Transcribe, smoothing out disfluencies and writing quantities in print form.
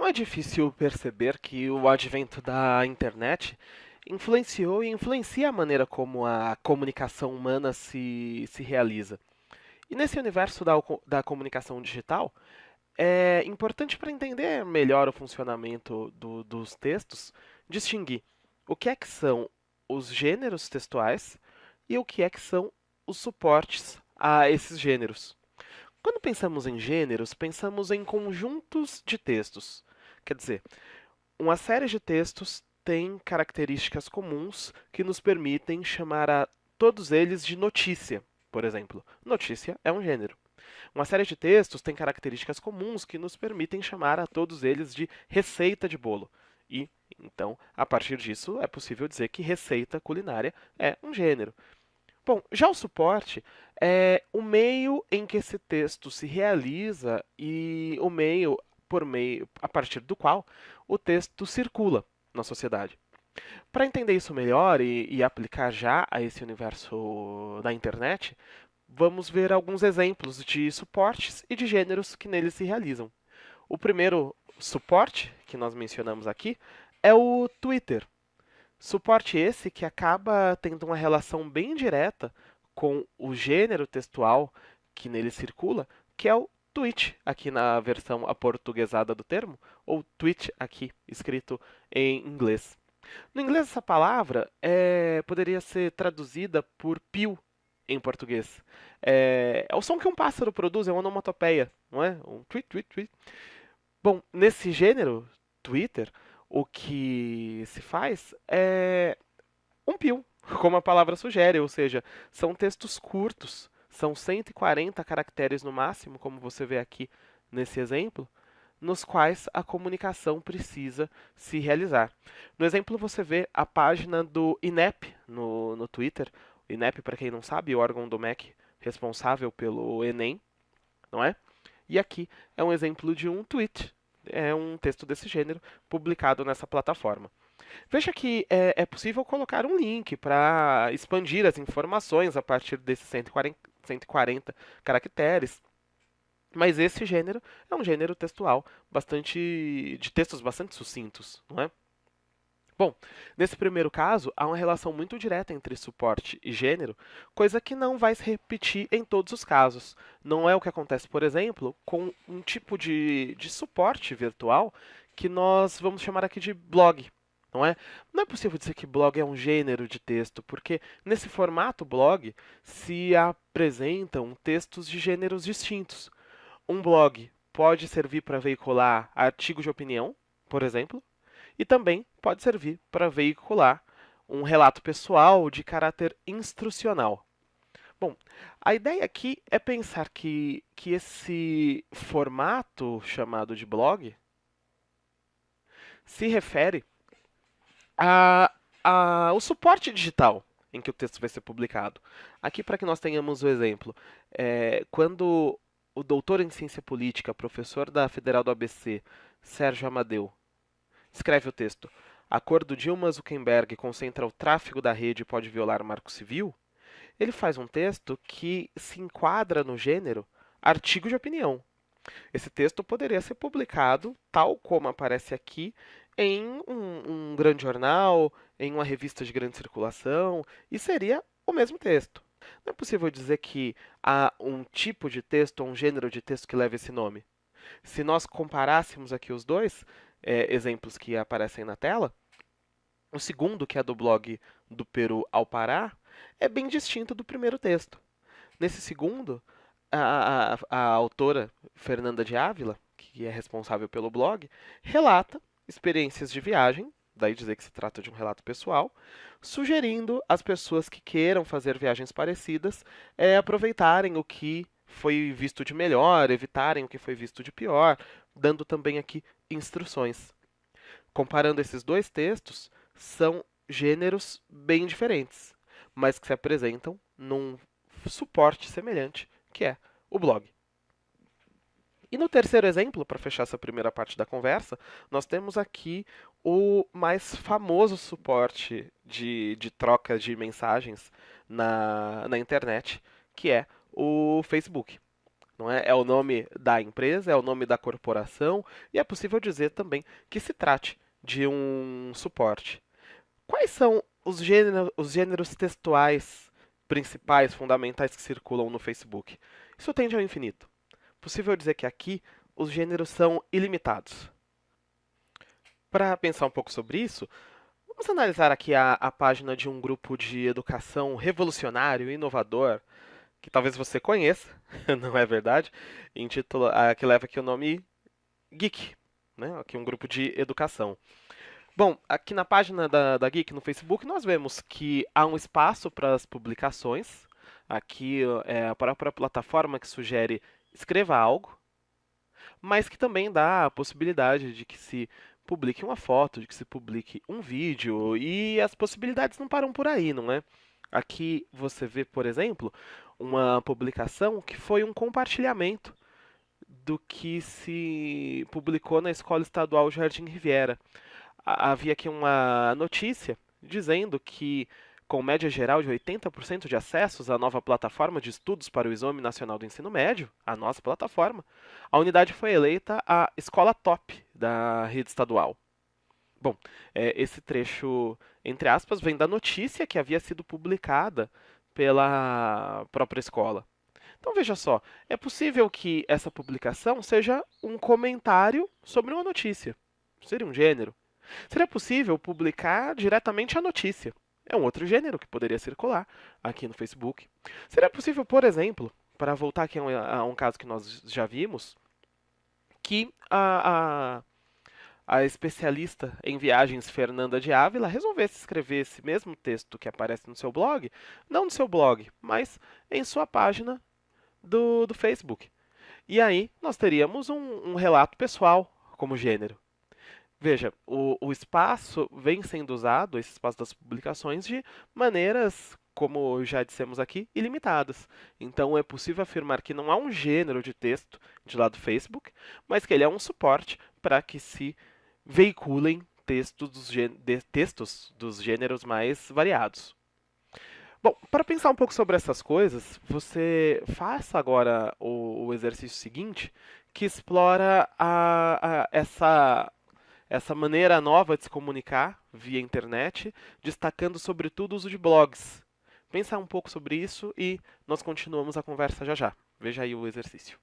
Não é difícil perceber que o advento da internet influenciou e influencia a maneira como a comunicação humana se realiza. E nesse universo da comunicação digital, é importante para entender melhor o funcionamento dos textos, distinguir o que é que são os gêneros textuais e o que é que são os suportes a esses gêneros. Quando pensamos em gêneros, pensamos em conjuntos de textos. Quer dizer, uma série de textos tem características comuns que nos permitem chamar a todos eles de notícia, por exemplo. Notícia é um gênero. Uma série de textos tem características comuns que nos permitem chamar a todos eles de receita de bolo. E, então, a partir disso, é possível dizer que receita culinária é um gênero. Bom, já o suporte é o meio em que esse texto se realiza e o meio a partir do qual o texto circula na sociedade. Para entender isso melhor e aplicar já a esse universo da internet, vamos ver alguns exemplos de suportes e de gêneros que neles se realizam. O primeiro suporte que nós mencionamos aqui é o Twitter. Suporte esse que acaba tendo uma relação bem direta com o gênero textual que nele circula, que é o tweet, aqui na versão aportuguesada do termo, ou tweet aqui, escrito em inglês. No inglês, essa palavra poderia ser traduzida por pio em português. É o som que um pássaro produz, é uma onomatopeia, não é? Um tweet, tweet, tweet. Bom, nesse gênero, Twitter, o que se faz é um pio, como a palavra sugere, ou seja, são textos curtos, são 140 caracteres no máximo, como você vê aqui nesse exemplo, nos quais a comunicação precisa se realizar. No exemplo, você vê a página do INEP no Twitter. O INEP, para quem não sabe, é o órgão do MEC responsável pelo Enem, não é? E aqui é um exemplo de um tweet, é um texto desse gênero publicado nessa plataforma. Veja que é possível colocar um link para expandir as informações a partir desses 140 caracteres, mas esse gênero é um gênero textual de textos bastante sucintos, não é? Bom, nesse primeiro caso, há uma relação muito direta entre suporte e gênero, coisa que não vai se repetir em todos os casos. Não é o que acontece, por exemplo, com um tipo de suporte virtual que nós vamos chamar aqui de blog. Não é? Não é possível dizer que blog é um gênero de texto, porque nesse formato blog se apresentam textos de gêneros distintos. Um blog pode servir para veicular artigos de opinião, por exemplo, e também pode servir para veicular um relato pessoal de caráter instrucional. Bom, a ideia aqui é pensar que esse formato chamado de blog se refere a, ao suporte digital em que o texto vai ser publicado. Aqui, para que nós tenhamos o exemplo, quando o doutor em ciência política, professor da Federal do ABC, Sérgio Amadeu, escreve o texto: Acordo Dilma-Zuckerberg concentra o tráfego da rede e pode violar o Marco Civil. Ele faz um texto que se enquadra no gênero artigo de opinião. Esse texto poderia ser publicado, tal como aparece aqui, em um grande jornal, em uma revista de grande circulação, e seria o mesmo texto. Não é possível dizer que há um tipo de texto ou um gênero de texto que leva esse nome. Se nós comparássemos aqui os dois exemplos que aparecem na tela, o segundo, que é do blog do Peru ao Pará, é bem distinto do primeiro texto. Nesse segundo, a autora Fernanda de Ávila, que é responsável pelo blog, relata experiências de viagem, daí dizer que se trata de um relato pessoal, sugerindo às pessoas que queiram fazer viagens parecidas aproveitarem o que foi visto de melhor, evitarem o que foi visto de pior, dando também aqui instruções. Comparando esses dois textos, são gêneros bem diferentes, mas que se apresentam num suporte semelhante, que é o blog. E no terceiro exemplo, para fechar essa primeira parte da conversa, nós temos aqui o mais famoso suporte de troca de mensagens na internet, que é o Facebook. não é? É o nome da empresa, é o nome da corporação, e é possível dizer também que se trate de um suporte. Quais são os gêneros textuais principais, fundamentais que circulam no Facebook? Isso tende ao infinito. Possível dizer que aqui os gêneros são ilimitados. Para pensar um pouco sobre isso, vamos analisar aqui a página de um grupo de educação revolucionário e inovador, que talvez você conheça, não é verdade? Que leva aqui o nome Geek, né? Aqui um grupo de educação. Bom, aqui na página da Geek no Facebook, nós vemos que há um espaço para as publicações. Aqui é a própria plataforma que sugere escreva algo, mas que também dá a possibilidade de que se publique uma foto, de que se publique um vídeo, e as possibilidades não param por aí, não é? Aqui você vê, por exemplo, uma publicação que foi um compartilhamento do que se publicou na Escola Estadual Jardim Riviera. Havia aqui uma notícia dizendo que, com média geral de 80% de acessos à nova plataforma de estudos para o Exame Nacional do Ensino Médio, a nossa plataforma, a unidade foi eleita a escola top da rede estadual. Bom, esse trecho, entre aspas, vem da notícia que havia sido publicada pela própria escola. Então veja só, é possível que essa publicação seja um comentário sobre uma notícia. Seria um gênero. Seria possível publicar diretamente a notícia. É um outro gênero que poderia circular aqui no Facebook. Seria possível, por exemplo, para voltar aqui a um caso que nós já vimos, que a especialista em viagens Fernanda de Ávila resolvesse escrever esse mesmo texto que aparece no seu blog, não no seu blog, mas em sua página do Facebook. E aí nós teríamos um relato pessoal como gênero. Veja, o espaço vem sendo usado, esse espaço das publicações, de maneiras, como já dissemos aqui, ilimitadas. Então é possível afirmar que não há um gênero de texto de lá do Facebook, mas que ele é um suporte para que se veiculem textos dos gêneros mais variados. Bom, para pensar um pouco sobre essas coisas, você faça agora o exercício seguinte, que explora essa maneira nova de se comunicar via internet, destacando sobretudo o uso de blogs. Pensar um pouco sobre isso e nós continuamos a conversa já já. Veja aí o exercício.